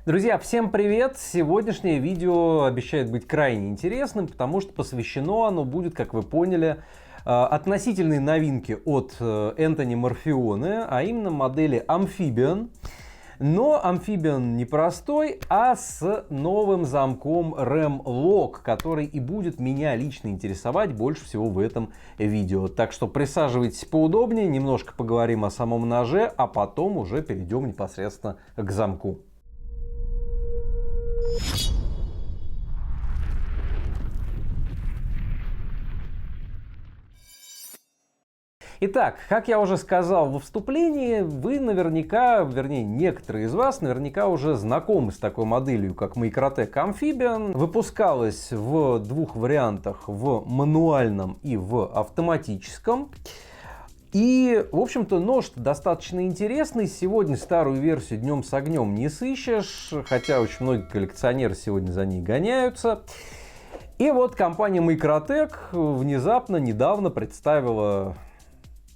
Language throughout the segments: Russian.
Друзья, всем привет! Сегодняшнее видео обещает быть крайне интересным, потому что посвящено оно будет, как вы поняли, относительной новинке от Anthony Morfione, а именно модели Amphibian. Но Amphibian не простой, а с новым замком RAM Lock, который и будет меня лично интересовать больше всего в этом видео. Так что присаживайтесь поудобнее, немножко поговорим о самом ноже, а потом уже перейдем непосредственно к замку. Итак, как я уже сказал во вступлении, вы наверняка, вернее некоторые из вас наверняка уже знакомы с такой моделью, как Microtech Amphibian. Выпускалась в двух вариантах, в мануальном и в автоматическом. И, в общем-то, нож достаточно интересный. Сегодня старую версию днем с огнем не сыщешь, хотя очень многие коллекционеры сегодня за ней гоняются. И вот компания Microtech внезапно, недавно представила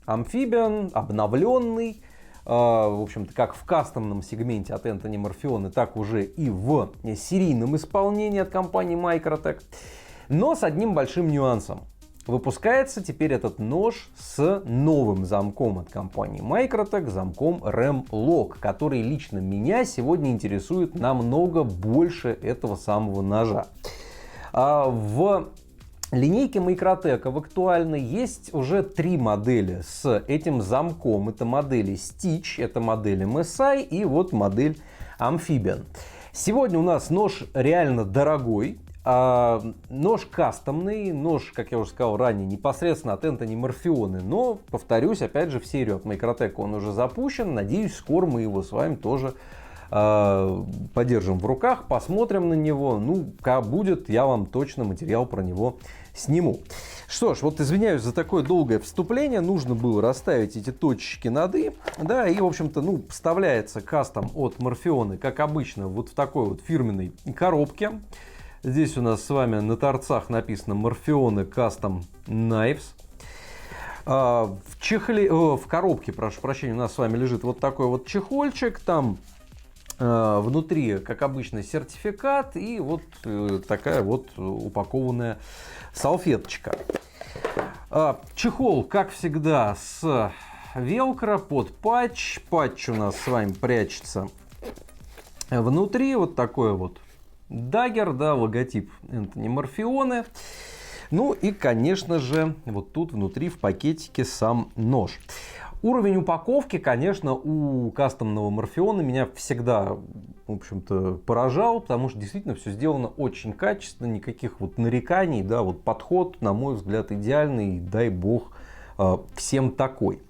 Amphibian, обновленный, в общем-то, как в кастомном сегменте от Anthony Morfione, так уже и в серийном исполнении от компании Microtech, но с одним большим нюансом. Выпускается теперь этот нож с новым замком от компании Microtech, замком RAM Lock, который лично меня сегодня интересует намного больше этого самого ножа. В линейке Microtech в актуальной есть уже три модели с этим замком. Это модели Stitch, это модель MSI и вот модель Amphibian. Сегодня у нас нож реально дорогой. Нож кастомный, нож, как я уже сказал ранее, непосредственно от Anthony Morfione, но, повторюсь, опять же, в серию от Microtech он уже запущен. Надеюсь, скоро мы его с вами тоже подержим в руках, посмотрим на него. Ну, как будет, я вам точно материал про него сниму. Что ж, вот извиняюсь за такое долгое вступление. Нужно было расставить эти точечки над «и». Да, и, в общем-то, вставляется кастом от Morfione, как обычно, вот в такой вот фирменной коробке. Здесь у нас с вами на торцах написано Morfione Custom Knives. В коробке, прошу прощения, у нас с вами лежит вот такой вот чехольчик. Там внутри, как обычно, сертификат и вот такая вот упакованная салфеточка. Чехол, как всегда, с велкро под патч. Патч у нас с вами прячется внутри. Вот такой вот даггер, да, логотип Anthony Morfione. Ну и, конечно же, вот тут внутри в пакетике сам нож. Уровень упаковки, конечно, у кастомного Morfione меня всегда, в общем-то, поражал, потому что действительно все сделано очень качественно, никаких вот нареканий, да, вот подход, на мой взгляд, идеальный, дай бог всем такой.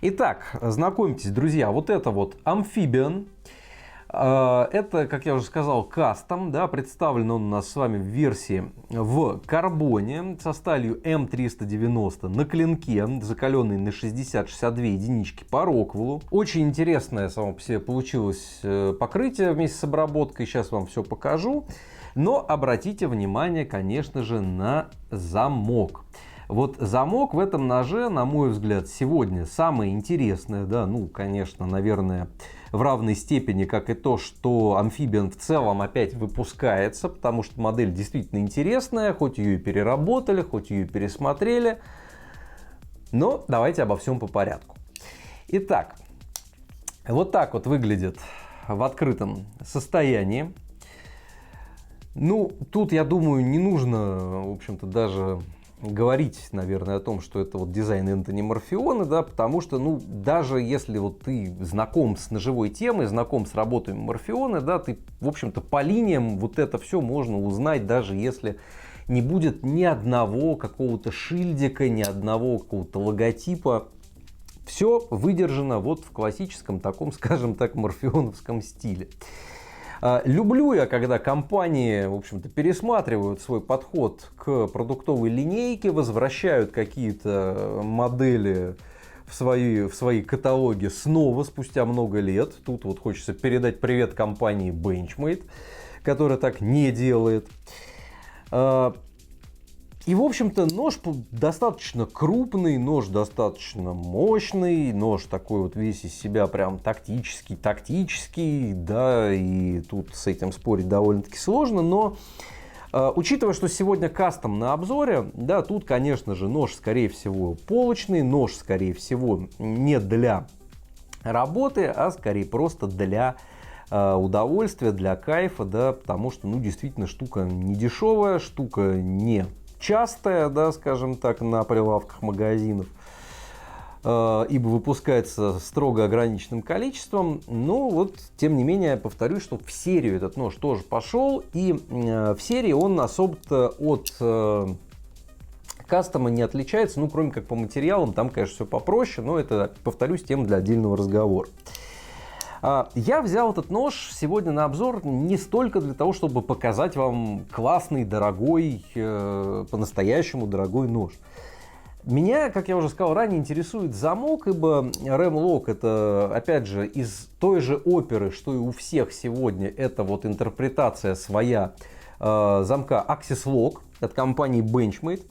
Итак, знакомьтесь, друзья, вот это вот Amphibian. Это, как я уже сказал, кастом, да, представлен он у нас с вами в версии в карбоне со сталью М390 на клинке, закаленный на 60-62 единички по Роквеллу. Очень интересное само по себе получилось покрытие вместе с обработкой, сейчас вам все покажу. Но обратите внимание, конечно же, на замок. Вот замок в этом ноже, на мой взгляд, сегодня самое интересное, да, ну, конечно, наверное, в равной степени, как и то, что Amphibian в целом опять выпускается, потому что модель действительно интересная, хоть ее и переработали, хоть ее и пересмотрели, но давайте обо всем по порядку. Итак, вот так вот выглядит в открытом состоянии. Ну, тут, я думаю, не нужно, в общем-то, даже говорить, наверное, о том, что это вот дизайн Anthony Morfione, да, потому что, ну, даже если вот ты знаком с ножевой темой, знаком с работами Morfione, да, ты, в общем-то, по линиям вот это все можно узнать, даже если не будет ни одного какого-то шильдика, ни одного какого-то логотипа. Все выдержано вот в классическом таком, скажем так, морфионовском стиле. Люблю я, когда компании, в общем-то, пересматривают свой подход к продуктовой линейке, возвращают какие-то модели в свои каталоги снова спустя много лет. Тут вот хочется передать привет компании Benchmade, которая так не делает. И, в общем-то, нож достаточно крупный, нож достаточно мощный, нож такой вот весь из себя прям тактический, да, и тут с этим спорить довольно-таки сложно, но учитывая, что сегодня кастом на обзоре, да, тут, конечно же, нож, скорее всего, полочный, нож, скорее всего, не для работы, а скорее просто для удовольствия, для кайфа, да, потому что, ну, действительно, штука не дешевая, штука не частая, да, скажем так, на прилавках магазинов, ибо выпускается строго ограниченным количеством. Но вот, тем не менее, повторюсь, что в серию этот нож тоже пошел, и в серии он особо-то от кастома не отличается, ну, кроме как по материалам, там, конечно, все попроще, но это, повторюсь, тема для отдельного разговора. Я взял этот нож сегодня на обзор не столько для того, чтобы показать вам классный, дорогой, по-настоящему дорогой нож. Меня, как я уже сказал ранее, интересует замок, ибо REM-LOK это, опять же, из той же оперы, что и у всех сегодня, это вот интерпретация своя замка Axis Lock от компании Benchmade.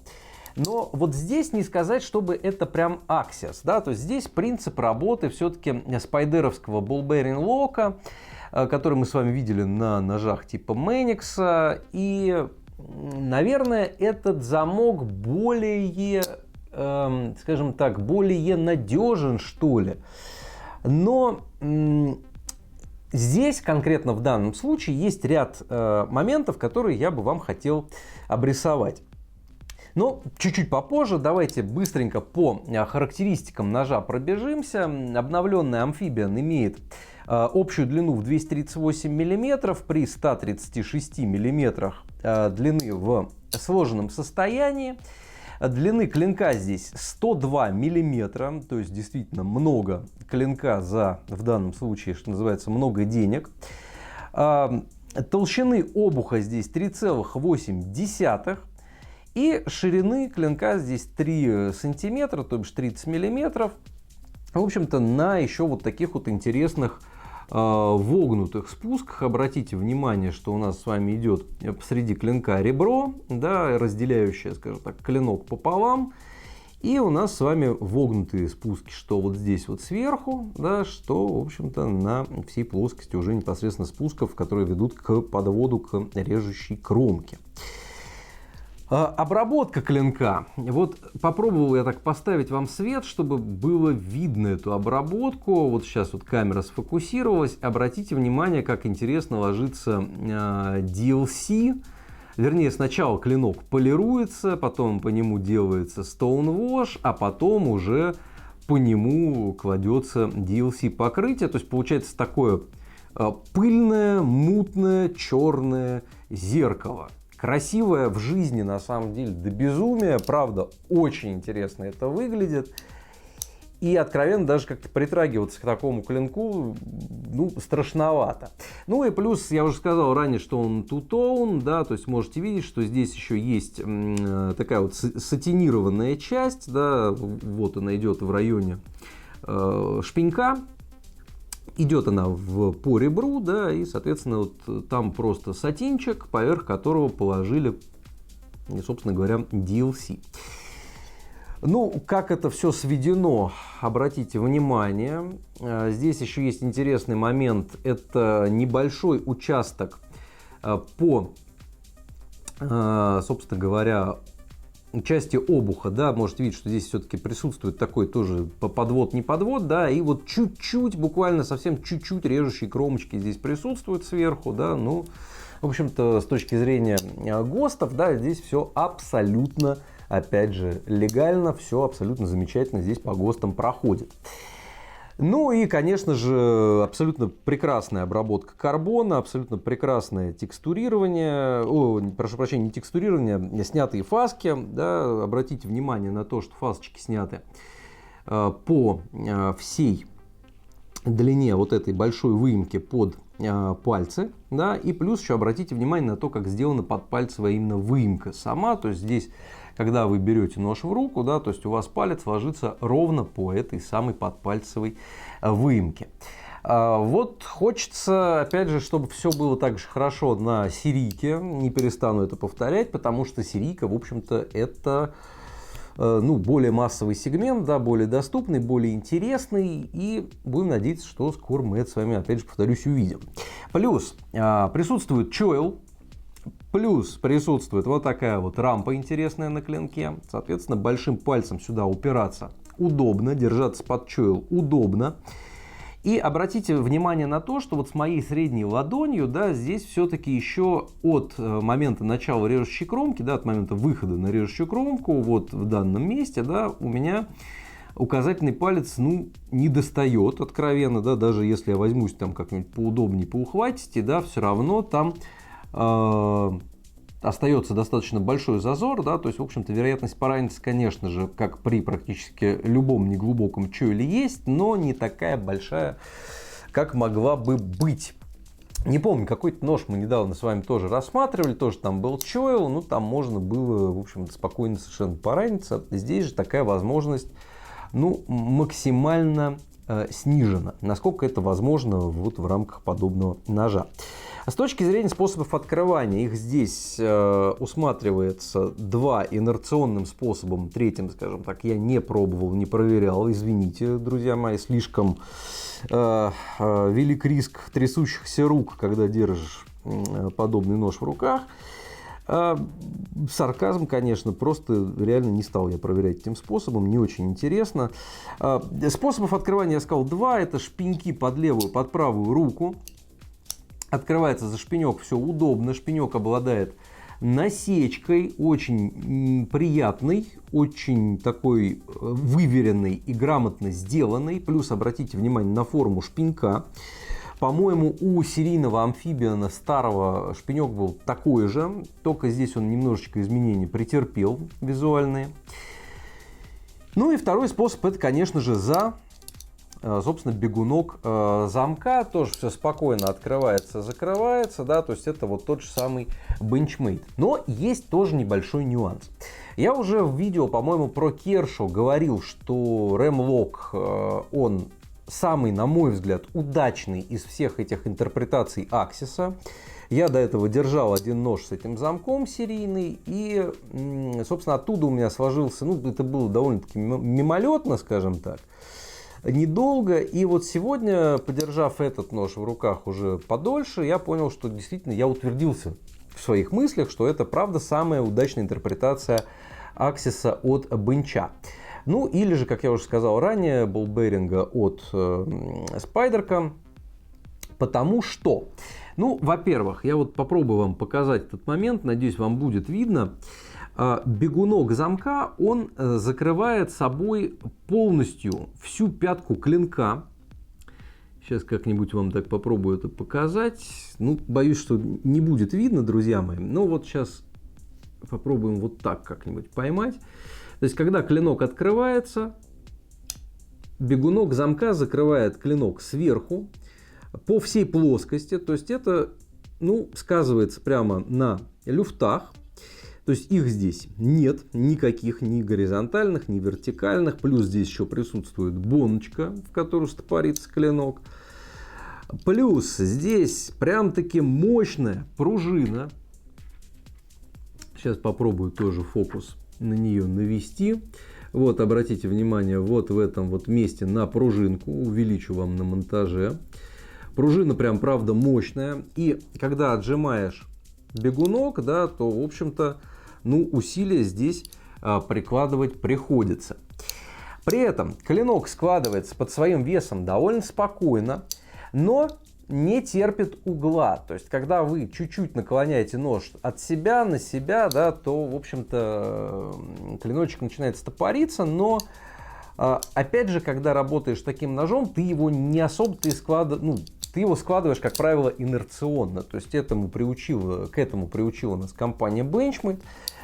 Но вот здесь не сказать, чтобы это прям Axis, да, то есть здесь принцип работы все-таки спайдеровского ball bearing лока, который мы с вами видели на ножах типа Manix, и, наверное, этот замок более, скажем так, более надежен, что ли. Но здесь конкретно в данном случае есть ряд моментов, которые я бы вам хотел обрисовать. Но чуть-чуть попозже давайте быстренько по характеристикам ножа пробежимся. Обновленный Amphibian имеет общую длину в 238 мм при 136 мм длины в сложенном состоянии. Длины клинка здесь 102 мм, то есть действительно много клинка за, в данном случае, что называется, много денег. Толщины обуха здесь 3,8. И ширины клинка здесь 3 сантиметра, то бишь 30 миллиметров. В общем-то, на еще вот таких вот интересных вогнутых спусках. Обратите внимание, что у нас с вами идет посреди клинка ребро, да, разделяющее, скажем так, клинок пополам. И у нас с вами вогнутые спуски, что вот здесь вот сверху, да, что, в общем-то, на всей плоскости уже непосредственно спусков, которые ведут к подводу, к режущей кромке. Обработка клинка. Вот попробовал я так поставить вам свет, чтобы было видно эту обработку. Вот сейчас вот камера сфокусировалась. Обратите внимание, как интересно ложится DLC. Вернее, сначала клинок полируется, потом по нему делается Stonewash, а потом уже по нему кладется DLC покрытие. То есть получается такое пыльное, мутное, черное зеркало. Красивое в жизни, на самом деле, до безумия. Правда, очень интересно это выглядит. И откровенно даже как-то притрагиваться к такому клинку, ну, страшновато. Ну и плюс, я уже сказал ранее, что он two-tone, да, то есть можете видеть, что здесь еще есть такая вот сатинированная часть, да, вот она идет в районе шпенька. Идет она по ребру, да, и, соответственно, вот там просто сатинчик, поверх которого положили, собственно говоря, DLC. Ну, как это все сведено, обратите внимание. Здесь еще есть интересный момент. Это небольшой участок по, собственно говоря, части обуха, да, можете видеть, что здесь все-таки присутствует такой тоже подвод, не подвод, да, и вот чуть-чуть, буквально совсем чуть-чуть режущие кромочки здесь присутствуют сверху, да, ну, в общем-то, с точки зрения ГОСТов, да, здесь все абсолютно, опять же, легально, все абсолютно замечательно здесь по ГОСТам проходит. Ну и, конечно же, абсолютно прекрасная обработка карбона, абсолютно прекрасное текстурирование, прошу прощения, не текстурирование, снятые фаски. Да, обратите внимание на то, что фасочки сняты по всей длине вот этой большой выемки под пальцы. Да, и плюс еще обратите внимание на то, как сделана подпальцевая именно выемка сама. То есть здесь, когда вы берете нож в руку, да, то есть у вас палец ложится ровно по этой самой подпальцевой выемке. Вот хочется, опять же, чтобы все было так же хорошо на серийке. Не перестану это повторять, потому что серийка, в общем-то, это более массовый сегмент, да, более доступный, более интересный. И будем надеяться, что скоро мы это с вами, опять же, повторюсь, увидим. Плюс присутствует choil. Плюс присутствует вот такая вот рампа интересная на клинке. Соответственно, большим пальцем сюда упираться удобно, держаться под choil удобно. И обратите внимание на то, что вот с моей средней ладонью, да, здесь все-таки еще от момента начала режущей кромки, да, от момента выхода на режущую кромку, вот в данном месте, да, у меня указательный палец, не достает откровенно, да, даже если я возьмусь там как-нибудь поудобнее, поухватите, да, все равно там остается достаточно большой зазор, да, то есть, в общем-то, вероятность пораниться, конечно же, как при практически любом неглубоком choil есть, но не такая большая, как могла бы быть. Не помню, какой-то нож мы недавно с вами тоже рассматривали, тоже там был choil, там можно было, в общем-то, спокойно совершенно пораниться. Здесь же такая возможность, максимально снижена, насколько это возможно вот в рамках подобного ножа. С точки зрения способов открывания, их здесь усматривается два инерционным способом, третьим, скажем так, я не пробовал, не проверял, извините, друзья мои, слишком велик риск трясущихся рук, когда держишь подобный нож в руках. Сарказм, конечно, просто реально не стал я проверять этим способом, не очень интересно. Способов открывания я сказал два, это шпеньки под левую, под правую руку. Открывается за шпенек все удобно, шпенек обладает насечкой, очень приятной, очень такой выверенной и грамотно сделанной. Плюс обратите внимание на форму шпенька. По-моему, у серийного амфибиана старого шпенек был такой же, только здесь он немножечко изменений претерпел визуальные. И второй способ, это, конечно же, собственно, бегунок замка. Тоже все спокойно открывается, закрывается, да, то есть это вот тот же самый Benchmade. Но есть тоже небольшой нюанс. Я уже в видео, по-моему, про Kershaw говорил, что Ram-Lock, он самый, на мой взгляд, удачный из всех этих интерпретаций Axis. Я до этого держал один нож с этим замком серийный, и, собственно, оттуда у меня сложился, это было довольно-таки мимолетно, скажем так, недолго. И вот сегодня, подержав этот нож в руках уже подольше, я понял, что действительно я утвердился в своих мыслях, что это, правда, самая удачная интерпретация Axis от Bench. Или же, как я уже сказал ранее, болберинга от Spyderco, потому что, во-первых, я вот попробую вам показать этот момент, надеюсь, вам будет видно. Бегунок замка, он закрывает собой полностью всю пятку клинка. Сейчас как-нибудь вам так попробую это показать. Боюсь, что не будет видно, друзья мои. Но вот сейчас попробуем вот так как-нибудь поймать. То есть, когда клинок открывается, бегунок замка закрывает клинок сверху по всей плоскости. То есть, это сказывается прямо на люфтах. То есть, их здесь нет никаких, ни горизонтальных, ни вертикальных. Плюс здесь еще присутствует боночка, в которую стопорится клинок. Плюс здесь прям-таки мощная пружина. Сейчас попробую тоже фокус на нее навести. Вот, обратите внимание, вот в этом вот месте на пружинку. Увеличу вам на монтаже. Пружина прям, правда, мощная. И когда отжимаешь бегунок, да, то, в общем-то, усилия здесь прикладывать приходится. При этом клинок складывается под своим весом довольно спокойно, но не терпит угла. То есть, когда вы чуть-чуть наклоняете нож от себя на себя, да, то, в общем-то, клиночек начинает стопориться, но, опять же, когда работаешь таким ножом, ты его не особо-то ты его складываешь, как правило, инерционно. То есть, к этому приучила нас компания Benchmade.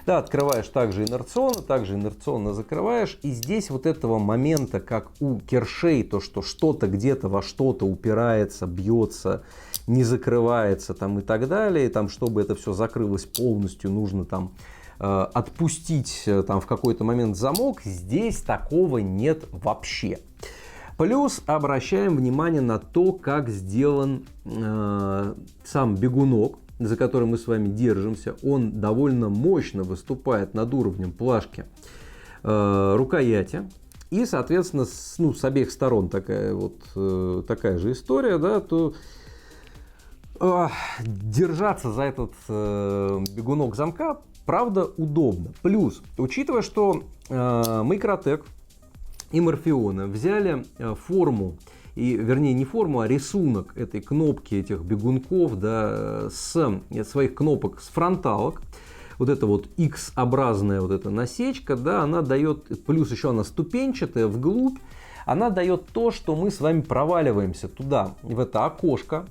Да, открываешь также инерционно закрываешь. И здесь вот этого момента, как у кершей, то, что что-то где-то во что-то упирается, бьется, не закрывается там, и так далее. Там, чтобы это все закрылось полностью, нужно там отпустить там, в какой-то момент замок. Здесь такого нет вообще. Плюс обращаем внимание на то, как сделан сам бегунок, за который мы с вами держимся. Он довольно мощно выступает над уровнем плашки рукояти. И, соответственно, с обеих сторон такая же история, да, то держаться за этот бегунок замка, правда, удобно. Плюс, учитывая, что Microtech и Morphion взяли форму, вернее не форму, а рисунок этой кнопки, этих бегунков, да, с своих кнопок с фронталок, вот эта вот X-образная вот эта насечка, да, она дает, плюс еще она ступенчатая вглубь, она дает то, что мы с вами проваливаемся туда, в это окошко,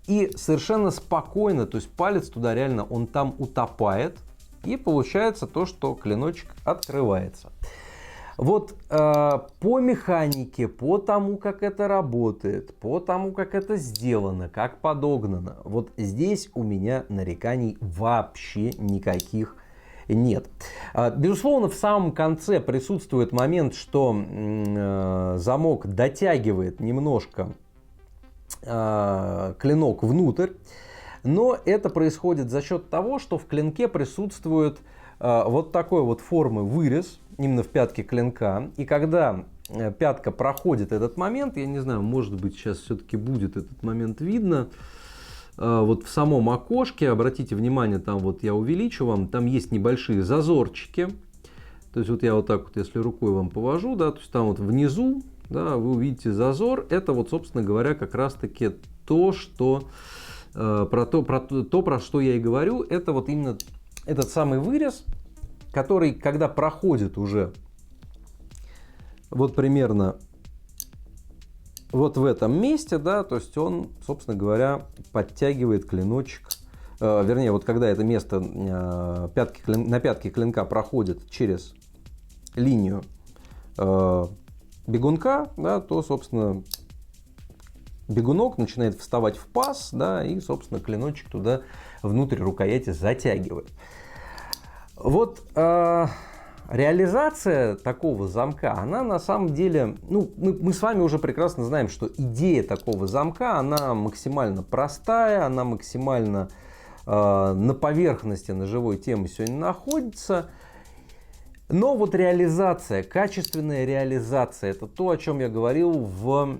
и совершенно спокойно, то есть палец туда реально, он там утопает, и получается то, что клиночек открывается. Вот по механике, по тому, как это работает, по тому, как это сделано, как подогнано, вот здесь у меня нареканий вообще никаких нет. Безусловно, в самом конце присутствует момент, что замок дотягивает немножко клинок внутрь, но это происходит за счет того, что в клинке присутствует вот такой вот формы вырез, именно в пятке клинка. И когда пятка проходит этот момент, я не знаю, может быть, сейчас все-таки будет этот момент видно, вот в самом окошке, обратите внимание, там вот я увеличу вам, там есть небольшие зазорчики. То есть вот я вот так вот, если рукой вам повожу, да, то есть там вот внизу, да, вы увидите зазор. Это вот, собственно говоря, как раз-таки то, что про что я и говорю. Это вот именно этот самый вырез, который, когда проходит уже вот примерно вот в этом месте, да, то есть он, собственно говоря, подтягивает клиночек, вернее, вот когда это место на пятке клинка проходит через линию бегунка, да, то, собственно, бегунок начинает вставать в паз, да, и, собственно, клиночек туда внутрь рукояти затягивает. Вот реализация такого замка, она на самом деле, ну, мы с вами уже прекрасно знаем, что идея такого замка, она максимально простая, она максимально на поверхности ножевой темы сегодня находится. Но вот реализация, качественная реализация, это то, о чем я говорил в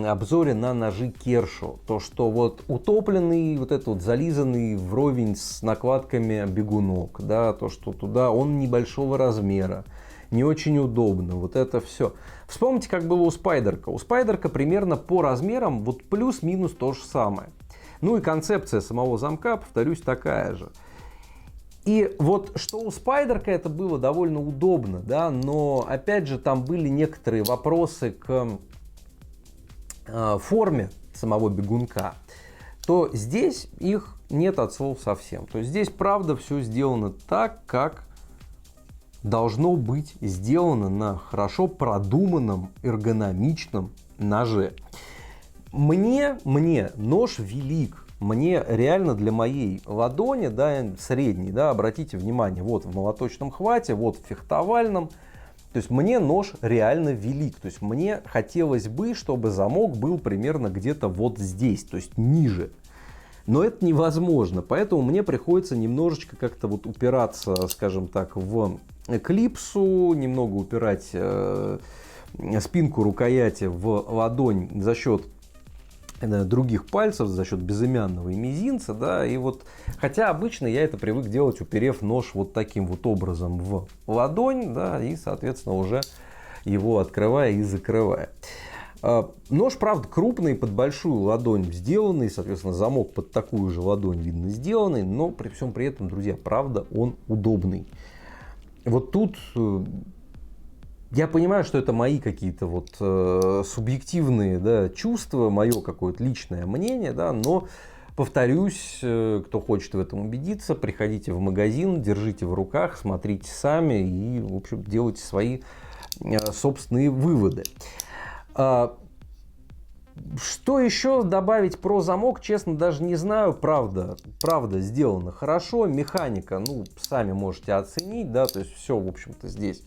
обзоре на ножи Kershaw. То, что вот утопленный, вот этот вот зализанный вровень с накладками бегунок, да, то, что туда он небольшого размера, не очень удобно, вот это все. Вспомните, как было у Спайдерка. У Спайдерка примерно по размерам вот плюс-минус то же самое. Ну и концепция самого замка, повторюсь, такая же. И вот что у Спайдерка это было довольно удобно, да, но опять же там были некоторые вопросы к форме самого бегунка, то здесь их нет от слов совсем. То есть здесь правда все сделано так, как должно быть сделано на хорошо продуманном эргономичном ноже. Мне нож велик. Мне реально для моей ладони, да, средней, да, обратите внимание, вот в молоточном хвате, вот в фехтовальном, то есть мне нож реально велик, то есть мне хотелось бы, чтобы замок был примерно где-то вот здесь, то есть ниже. Но это невозможно, поэтому мне приходится немножечко как-то вот упираться, скажем так, в клипсу, немного упирать спинку рукояти в ладонь за счет других пальцев, за счет безымянного и мизинца, да, и вот, хотя обычно я это привык делать, уперев нож вот таким вот образом в ладонь, да, и, соответственно, уже его открывая и закрывая. Нож, правда, крупный, под большую ладонь сделанный, соответственно, замок под такую же ладонь, видно, сделанный, но при всем при этом, друзья, правда, он удобный. Вот тут я понимаю, что это мои какие-то вот субъективные, да, чувства, мое какое-то личное мнение, да, но повторюсь, кто хочет в этом убедиться, приходите в магазин, держите в руках, смотрите сами и, в общем, делайте свои собственные выводы. Что еще добавить про замок, честно, даже не знаю. Правда сделано хорошо. Механика, ну, сами можете оценить, да, то есть все, в общем-то, здесь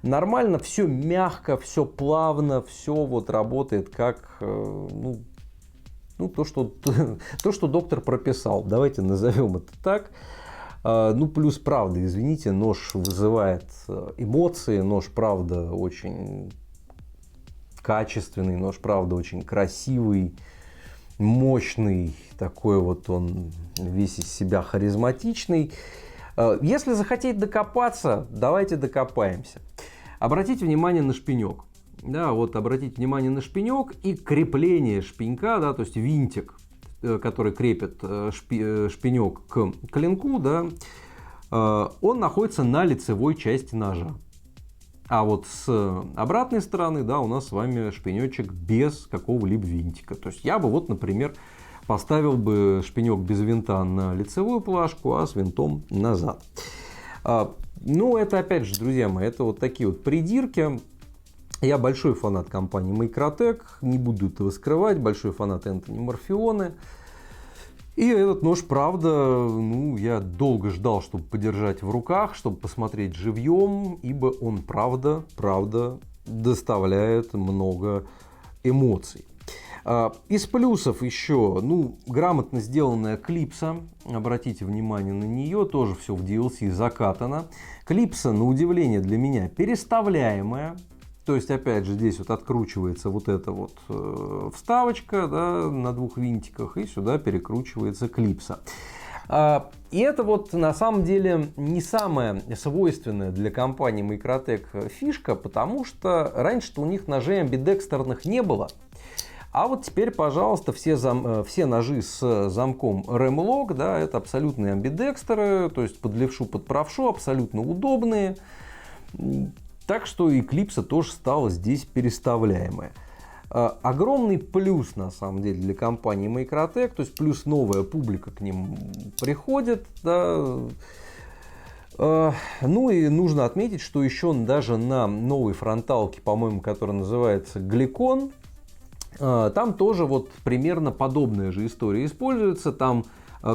нормально, все мягко, все плавно, все вот работает как, ну, то, что доктор прописал. Давайте назовем это так. Ну, плюс, правда, извините, нож вызывает эмоции, нож, правда, очень качественный, нож, правда, очень красивый, мощный, такой вот он весь из себя харизматичный. Если захотеть докопаться, давайте докопаемся. Обратите внимание на шпинек. Да, вот обратите внимание на шпинек и крепление шпинька, да, то есть винтик, который крепит шпинек к клинку, да, он находится на лицевой части ножа. А вот с обратной стороны, да, у нас с вами шпинечек без какого-либо винтика. То есть я бы вот, например, поставил бы шпинек без винта на лицевую плашку, а с винтом назад. Ну, это опять же, друзья мои, это вот такие вот придирки. Я большой фанат компании Microtech, не буду этого скрывать, большой фанат Энтони Морфеоне. И этот нож, правда, ну, я долго ждал, чтобы подержать в руках, чтобы посмотреть живьем, ибо он, правда, доставляет много эмоций. Из плюсов еще, ну, грамотно сделанная клипса, обратите внимание на нее, тоже все в DLC закатано. Клипса, на удивление для меня, переставляемая. То есть, опять же, здесь вот откручивается вот эта вот вставочка, да, на двух винтиках, и сюда перекручивается клипса. И это вот на самом деле не самая свойственная для компании Microtech фишка, потому что раньше-то у них ножей амбидекстерных не было. А вот теперь, пожалуйста, все ножи с замком REM-LOCK, да, это абсолютные амбидекстеры, то есть под левшу, под правшу, абсолютно удобные. Так что и клипса тоже стала здесь переставляемая. Огромный плюс, на самом деле, для компании Microtech, то есть плюс новая публика к ним приходит. Да. Ну и нужно отметить, что еще даже на новой фронталке, по-моему, которая называется Гликон, там тоже вот примерно подобная же история используется. Там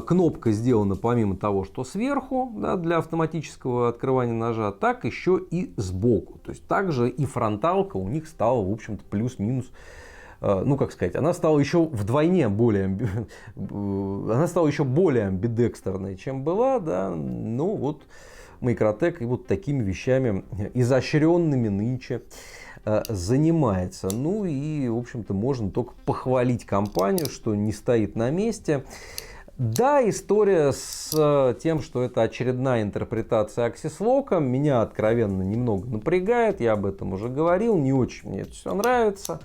кнопка сделана помимо того, что сверху, да, для автоматического открывания ножа, так еще и сбоку. То есть также и фронталка у них стала, в общем-то, плюс-минус, ну как сказать, она стала еще вдвойне более, она стала еще более амбидекстерной, чем была, да. Ну вот Microtech и вот такими вещами изощренными нынче занимается. Ну и, в общем-то, можно только похвалить компанию, что не стоит на месте. Да, история с тем, что это очередная интерпретация Axis Lock, меня откровенно немного напрягает, я об этом уже говорил, не очень мне это все нравится.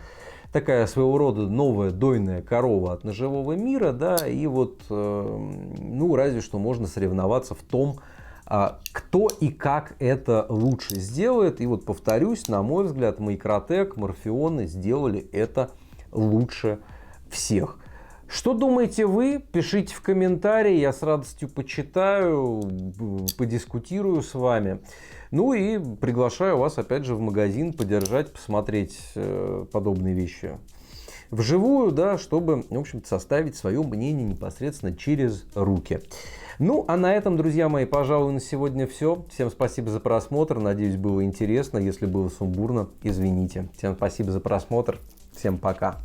Такая своего рода новая дойная корова от ножевого мира, да, и вот, ну, разве что можно соревноваться в том, кто и как это лучше сделает. И вот повторюсь, на мой взгляд, Microtech, Morpheon сделали это лучше всех. Что думаете вы? Пишите в комментарии, я с радостью почитаю, подискутирую с вами. Ну и приглашаю вас опять же в магазин подержать, посмотреть подобные вещи вживую, да, чтобы, в общем-то, составить свое мнение непосредственно через руки. Ну, а на этом, друзья мои, пожалуй, на сегодня все. Всем спасибо за просмотр, надеюсь, было интересно. Если было сумбурно, извините. Всем спасибо за просмотр, всем пока.